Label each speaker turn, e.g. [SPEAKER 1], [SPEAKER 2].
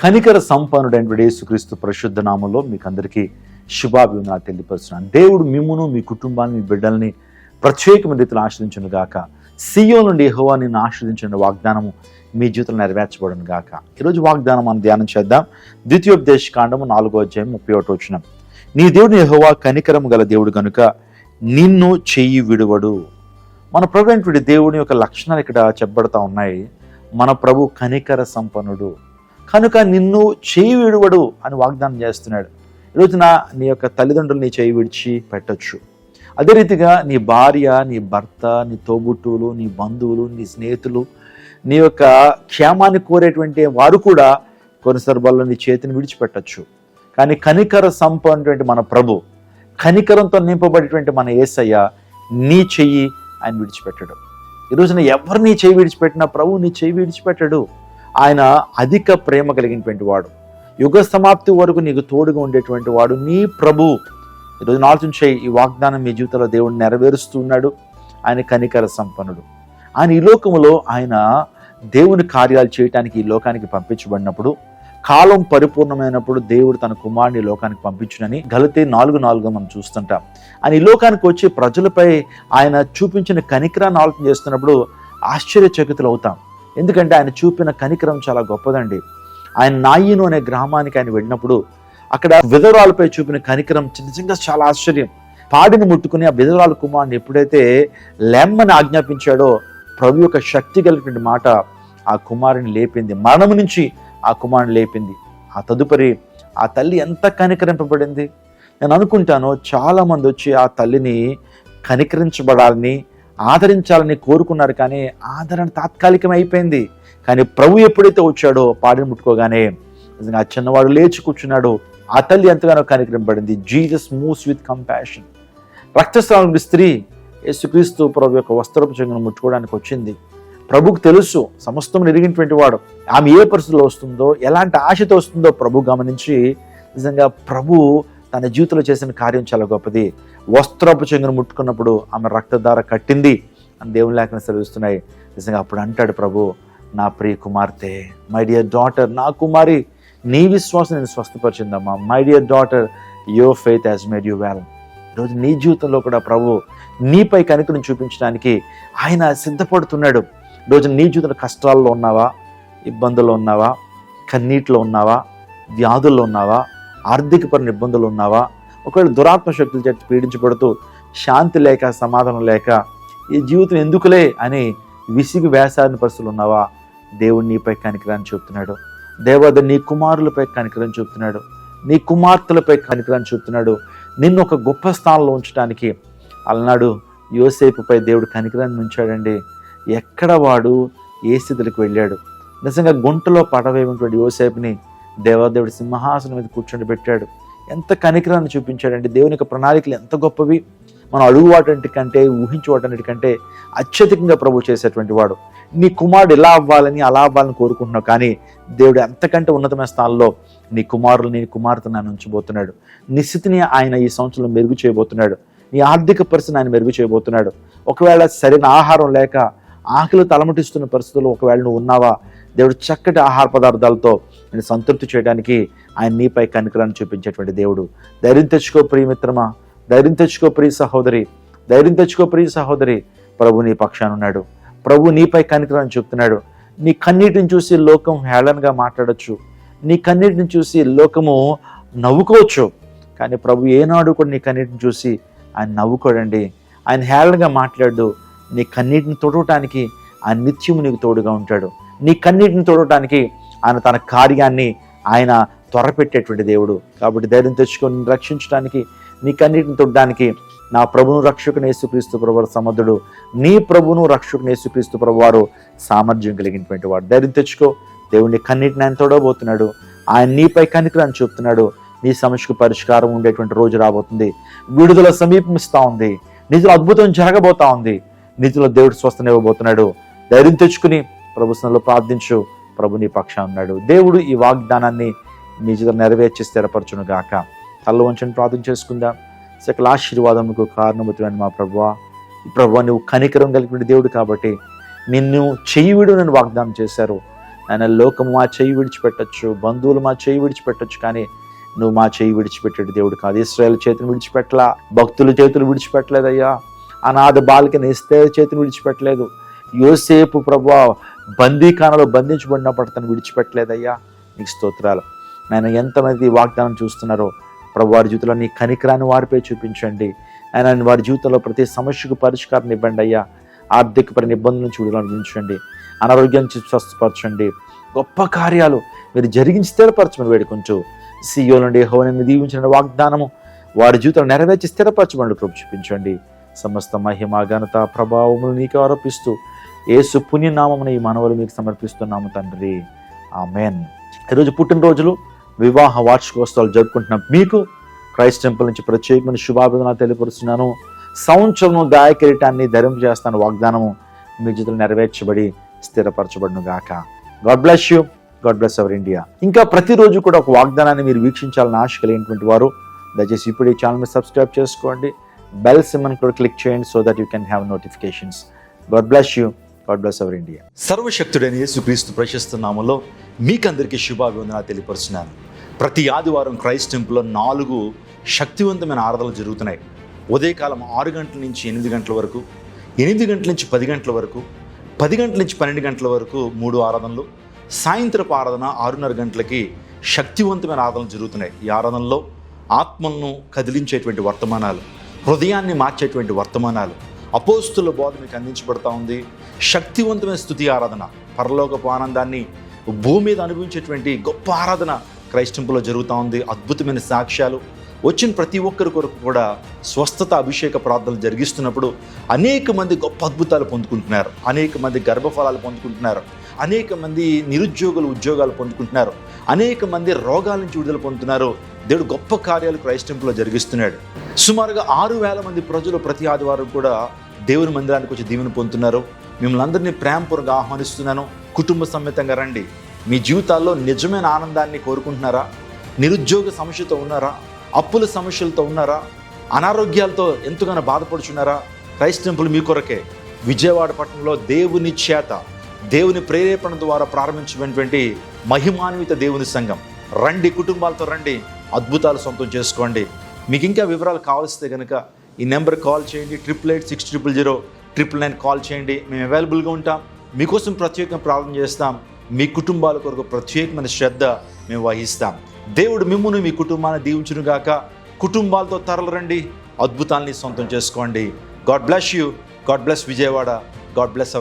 [SPEAKER 1] కనికర సంపన్నుడైనటువంటి యేసుక్రీస్తు పరిశుద్ధ నామంలో మీకు అందరికీ శుభాభివందనాలు తెలియపరుస్తున్నాను. దేవుడు మిమ్మును, మీ కుటుంబాన్ని, మీ బిడ్డల్ని ప్రత్యేకమైన రీతిలో ఆశ్రయించును గాక. సియోను నుండి యెహోవా నిన్ను ఆశ్రయించిన వాగ్దానము మీ జీవితంలో నెరవేర్చబడును గాక. ఈరోజు వాగ్దానం మనం ధ్యానం చేద్దాం. ద్వితీయోపదేశ కాండము 4:31. నీ దేవుడు యెహోవా కనికరము గల దేవుడు గనుక నిన్ను చెయ్యి విడువడు. మన ప్రభు అయినటువంటి దేవుని యొక్క లక్షణాలు ఇక్కడ చెప్పబడతా ఉన్నాయి. మన ప్రభు కనికర సంపన్నుడు కనుక నిన్ను చేయి విడువడు అని వాగ్దానం చేస్తున్నాడు. ఈరోజున నీ యొక్క తల్లిదండ్రులు నీ చేయి విడిచి పెట్టచ్చు. అదే రీతిగా నీ భార్య, నీ భర్త, నీ తోబుట్టువులు, నీ బంధువులు, నీ స్నేహితులు, నీ యొక్క క్షేమాన్ని కోరేటువంటి వారు కూడా కొన్ని సందర్భాల్లో నీ చేతిని విడిచిపెట్టచ్చు. కానీ కనికర సంపన్నుడైనటువంటి మన ప్రభు, కనికరంతో నింపబడేటువంటి మన యేసయ్య నీ చెయ్యి ఆయన విడిచిపెట్టడు. ఈరోజున ఎవరు నీ చెయ్యి విడిచిపెట్టినా ప్రభు నీ చెయ్యి విడిచిపెట్టడు. ఆయన అధిక ప్రేమ కలిగినటువంటి వాడు, యుగ సమాప్తి వరకు నీకు తోడుగా ఉండేటువంటి వాడు నీ ప్రభు. ఈరోజు ఆలోచించే ఈ వాగ్దానం మీ జీవితంలో దేవుడు నెరవేరుస్తున్నాడు. ఆయన కనికర సంపన్నుడు. ఆయన ఈ లోకములో ఆయన దేవుని కార్యాలు చేయటానికి ఈ లోకానికి పంపించబడినప్పుడు, కాలం పరిపూర్ణమైనప్పుడు దేవుడు తన కుమారుని లోకానికి పంపించునని గలతీ 4:4 మనం చూస్తుంటాం. ఆయన ఈ లోకానికి వచ్చి ప్రజలపై ఆయన చూపించిన కనికరాన్ని ఆలోచన చేస్తున్నప్పుడు ఆశ్చర్యచకితులు అవుతాం. ఎందుకంటే ఆయన చూపిన కనికరం చాలా గొప్పదండి. ఆయన నాయిను అనే గ్రామానికి ఆయన వెళ్ళినప్పుడు అక్కడ విధవరాలపై చూపిన కనికరం నిజంగా చాలా ఆశ్చర్యం. పాడిని ముట్టుకుని ఆ విధవరాల కుమారుని ఎప్పుడైతే లెమ్మని ఆజ్ఞాపించాడో ప్రభు యొక్క శక్తి కలిగినటువంటి మాట ఆ కుమారుని లేపింది, మరణం నుంచి ఆ కుమారుని లేపింది. ఆ తదుపరి ఆ తల్లి ఎంత కనికరింపబడింది. నేను అనుకుంటాను చాలా మంది వచ్చి ఆ తల్లిని కనికరించబడాలని, ఆదరించాలని కోరుకున్నారు. కానీ ఆదరణ తాత్కాలికం అయిపోయింది. కానీ ప్రభు ఎప్పుడైతే వచ్చాడో పాడిని ముట్టుకోగానే నిజంగా ఆ చిన్నవాడు లేచి కూర్చున్నాడు. ఆ తల్లి ఎంతగానో కనికరింపబడింది. Jesus moves with compassion. రక్తస్రావం స్త్రీ యేసుక్రీస్తు ప్రభు యొక్క వస్త్రపు చెంగును ముట్టుకోవడానికి వచ్చింది. ప్రభుకు తెలుసు, సమస్తం ఎరిగినటువంటి వాడు. ఆమె ఏ పరిస్థితిలో వస్తుందో, ఎలాంటి ఆశతో వస్తుందో ప్రభు గమనించి నిజంగా ప్రభు తన జీవితంలో చేసిన కార్యం చాలా గొప్పది. వస్త్రపు చెంగును ముట్టుకున్నప్పుడు ఆమె రక్తధార కట్టింది అని దేవుని లేఖనాలు సెలవిస్తున్నాయి. నిజంగా అప్పుడు అంటాడు ప్రభు, నా ప్రియ కుమార్తె, మై డియర్ డాటర్, నా కుమారి, నీ విశ్వాసం నేను స్వస్థపరిచిందమ్మా. My dear daughter, your faith has made you well. ఈరోజు నీ జీవితంలో కూడా ప్రభు నీపై కనికరం చూపించడానికి ఆయన సిద్ధపడుతున్నాడు. ఈరోజు నీ జీవితంలో కష్టాల్లో ఉన్నావా, ఇబ్బందుల్లో ఉన్నావా, కన్నీటిలో ఉన్నావా, వ్యాధుల్లో ఉన్నావా, ఆర్థికపరమైన ఇబ్బందులు ఉన్నావా, ఒకవేళ దురాత్మ శక్తులు చేత పీడించబడుతూ శాంతి లేక, సమాధానం లేక, ఈ జీవితం ఎందుకులే అని విసిగి వేసారిన పరిస్థితులు ఉన్నావా, దేవుడు నీపై కనికరాన్ని చూపుతున్నాడు. దేవత నీ కుమారులపై కనికరాన్ని చూపుతున్నాడు, నీ కుమార్తెలపై కనికరాన్ని చూపుతున్నాడు. నిన్ను ఒక గొప్ప స్థానంలో ఉంచడానికి అలనాడు యోసేపుపై దేవుడు కనికరాన్ని ఉంచాడండి. ఎక్కడ వాడు ఏ స్థితికి వెళ్ళాడు. నిజంగా గుంటలో పడవేసినటువంటి యోసేపుని దేవాదేవుడి సింహాసనం మీద కూర్చొని పెట్టాడు. ఎంత కనికరాన్ని చూపించాడంటే దేవుని యొక్క ప్రణాళికలు ఎంత గొప్పవి. మనం అడుగువాటంటి కంటే, ఊహించువాటన్నిటి కంటే అత్యధికంగా ప్రభు చేసేటువంటి వాడు. నీ కుమారుడు ఇలా అవ్వాలని, అలా అవ్వాలని కోరుకుంటున్నావు. కానీ దేవుడు అంతకంటే ఉన్నతమైన స్థానంలో నీ కుమారులు, నీ కుమార్తెను ఆయన ఉంచబోతున్నాడు. నీ స్థితిని ఆయన ఈ సంవత్సరంలో మెరుగు చేయబోతున్నాడు. నీ ఆర్థిక పరిస్థితిని ఆయన మెరుగు చేయబోతున్నాడు. ఒకవేళ సరైన ఆహారం లేక ఆకలి తలమటిస్తున్న పరిస్థితుల్లో ఒకవేళ నువ్వు ఉన్నావా, దేవుడు చక్కటి ఆహార పదార్థాలతో నేను సంతృప్తి చేయడానికి ఆయన నీపై కనికరాన్ని చూపించేటువంటి దేవుడు. ధైర్యం తెచ్చుకో ప్రియమిత్రమా, ధైర్యం తెచ్చుకో ప్రియ సహోదరి, ధైర్యం తెచ్చుకో ప్రియ సహోదరి. ప్రభు నీ పక్షాన ఉన్నాడు. ప్రభు నీపై కనికరాన్ని చూపుతున్నాడు. నీ కన్నీటిని చూసి లోకం హేళనగా మాట్లాడచ్చు, నీ కన్నీటిని చూసి లోకము నవ్వుకోవచ్చు. కానీ ప్రభు ఏనాడు కూడా నీ కన్నీటిని చూసి ఆయన నవ్వుకోడండి, ఆయన హేళనగా మాట్లాడు. నీ కన్నీటిని తొడవటానికి ఆయన నిత్యము నీకు తోడుగా ఉంటాడు. నీ కన్నీటిని తోడటానికి ఆయన తన కార్యాన్ని ఆయన త్వరపెట్టేటువంటి దేవుడు. కాబట్టి ధైర్యం తెచ్చుకొని రక్షించడానికి, నీ కన్నీటిని తొడడానికి నా ప్రభును రక్షకుని యేసుక్రీస్తు ప్రభువారు సమర్థుడు. నీ ప్రభును రక్షకుని యేసుక్రీస్తు ప్రభువారు సామర్థ్యం కలిగినటువంటి వాడు. ధైర్యం తెచ్చుకో. దేవుడిని కన్నీటిని ఆయన తోడబోతున్నాడు. ఆయన నీపై కనికరాన్ని చూపుతున్నాడు. నీ సమస్యకు పరిష్కారం ఉండేటువంటి రోజు రాబోతుంది. విడుదల సమీపిస్తూ ఉంది. నీతిలో అద్భుతం జరగబోతా ఉంది. నీతిలో దేవుడు స్వస్థనివ్వబోతున్నాడు. ధైర్యం తెచ్చుకుని ప్రభు సన్నిధిలో ప్రార్థించు. ప్రభు నీ పక్షాన ఉన్నాడు. దేవుడు ఈ వాగ్దానాన్ని నీ జీవితంలో నెరవేర్చి స్థిరపరచును గాక. కళ్ళు వంచని ప్రార్థన చేసుకుందాం. సకల ఆశీర్వాదముకు కారణమవుతున్న మా ప్రభువా, ఈ ప్రభువా నువ్వు కనికరం కలిగిన దేవుడు కాబట్టి నిన్ను చెయ్యి విడు నన్ను వాగ్దానం చేశారు. ఆయన లోకము మా చేయి విడిచిపెట్టచ్చు, బంధువులు మా చేయి విడిచిపెట్టచ్చు, కానీ నువ్వు మా చేయి విడిచిపెట్టాడు దేవుడు కాదు. ఇశ్రాయేలు చేతిని విడిచిపెట్టలా, భక్తుల చేతులు విడిచిపెట్టలేదయ్యా, అనాథ బాలికని ఎస్తేరు చేతిని విడిచిపెట్టలేదు, యోసేపు ప్రభువా బందీఖానలో బంధించబడినప్పుడు తను విడిచిపెట్టలేదయ్యా. నీకు స్తోత్రాలు. నేను ఎంతమంది వాగ్దానం చూస్తున్నారో ప్రభు వారి జీవితంలో నీ కనికరాన్ని వారిపై చూపించండి. ఆయన వారి జీవితంలో ప్రతి సమస్యకు పరిష్కారం ఇవ్వండి అయ్యా. ఆర్థిక నిబంధనలు చూడాలనిపించండి, అనారోగ్యం స్వస్థపరచండి, గొప్ప కార్యాలు మీరు జరిగించి స్థిరపరచమని వేడుకొంచు. సీయో నుండి యెహోవాను దీవించిన వాగ్దానము వారి జీవితంలో నెరవేర్చి స్థిరపరచమని కృప చూపించండి. సమస్త మహిమ ఘనత ప్రభావములు నీకు ఆరోపిస్తూ యేసు పుణ్యనామమున ఈ మనవులు మీకు సమర్పిస్తున్నాము తండ్రి, ఆమేన్. ఈరోజు పుట్టినరోజులు, వివాహ వార్షికోత్సవాలు జరుపుకుంటున్న మీకు క్రైస్ట్ టెంపుల్ నుంచి ప్రత్యేకమైన శుభాభివందనాలు తెలియపరుస్తున్నాను. సంవత్సరం గాయ కిరీటాన్ని ధరింపజేస్తాను వాగ్దానము మీ జీవితంలో నెరవేర్చబడి స్థిరపరచబడును గాక. God bless you, God bless our India. ఇంకా ప్రతిరోజు కూడా ఒక వాగ్దానాన్ని మీరు వీక్షించాలని ఆశ కలిగినటువంటి వారు దయచేసి ఇప్పుడు ఈ ఛానల్ని సబ్స్క్రైబ్ చేసుకోండి, బెల్ సింబల్ కూడా క్లిక్ చేయండి, so that you can have notifications. God bless you, God bless our India. సర్వశక్తుడైన యేసుక్రీస్తు ప్రశస్త నామములో మీకందరికీ శుభాభివందనాలు తెలియపరుస్తున్నాను. ప్రతి ఆదివారం క్రైస్ట్ టెంపుల్లో 4 శక్తివంతమైన ఆరాధనలు జరుగుతున్నాయి. ఉదయకాలం 6 గంటల నుంచి 8 గంటల వరకు, 8 గంటల నుంచి 10 గంటల వరకు, 10 గంటల నుంచి 12 గంటల వరకు 3 ఆరాధనలు, సాయంత్రపు ఆరాధన 6:30 గంటలకి శక్తివంతమైన ఆరాధనలు జరుగుతున్నాయి. ఈ ఆరాధనలో ఆత్మలను కదిలించేటువంటి వర్తమానాలు, హృదయాన్ని మార్చేటువంటి వర్తమానాలు, అపోస్తుల బోధ మీకు అందించబడతా ఉంది. శక్తివంతమైన స్తుతి ఆరాధన, పరలోకపు ఆనందాన్ని భూమి మీద అనుభవించేటువంటి గొప్ప ఆరాధన క్రైస్ట్ టెంపుల్లో జరుగుతూ ఉంది. అద్భుతమైన సాక్ష్యాలు, వచ్చిన ప్రతి ఒక్కరి కొరకు కూడా స్వస్థత అభిషేక ప్రార్థనలు జరిగిస్తున్నప్పుడు అనేక మంది గొప్ప అద్భుతాలు పొందుకుంటున్నారు, అనేక మంది గర్భఫలాలు పొందుకుంటున్నారు, అనేక మంది నిరుద్యోగులు ఉద్యోగాలు పొందుకుంటున్నారు, అనేక మంది రోగాల నుంచి విడుదల పొందుతున్నారు. దేవుడు గొప్ప కార్యాలు క్రైస్ట్ టెంపుల్లో జరిగిస్తున్నాడు. సుమారుగా 6,000 మంది ప్రజలు ప్రతి ఆదివారం కూడా దేవుని మందిరానికి వచ్చి దీవెన పొందుతున్నారు. మిమ్మల్ని అందరినీ ప్రేమపూర్వకంగా ఆహ్వానిస్తున్నాను. కుటుంబ సమేతంగా రండి. మీ జీవితాల్లో నిజమైన ఆనందాన్ని కోరుకుంటున్నారా? నిరుద్యోగ సమస్యతో ఉన్నారా? అప్పుల సమస్యలతో ఉన్నారా? అనారోగ్యాలతో ఎంతగానో బాధపడుచున్నారా? క్రైస్ట్ టెంపుల్ మీ కొరకే. విజయవాడ పట్టణంలో దేవుని చేత, దేవుని ప్రేరేపణ ద్వారా ప్రారంభించినటువంటి మహిమాన్విత దేవుని సంఘం. రండి, కుటుంబాలతో రండి, అద్భుతాలు సొంతం చేసుకోండి. మీకు ఇంకా వివరాలు కావాల్సితే కనుక ఈ నెంబర్ కాల్ చేయండి. 888-600-999 కాల్ చేయండి. మేము అవైలబుల్గా ఉంటాం. మీకోసం ప్రత్యేకంగా ప్రార్థన చేస్తాం. మీ కుటుంబాల కొరకు ప్రత్యేకమైన శ్రద్ధ మేము వహిస్తాం. దేవుడు మిమ్మును మీ కుటుంబాన్ని దీవించును గాక. కుటుంబాలతో తరలిరండి, అద్భుతాల్ని సొంతం చేసుకోండి. God bless you, God bless Vijayawada, God bless hour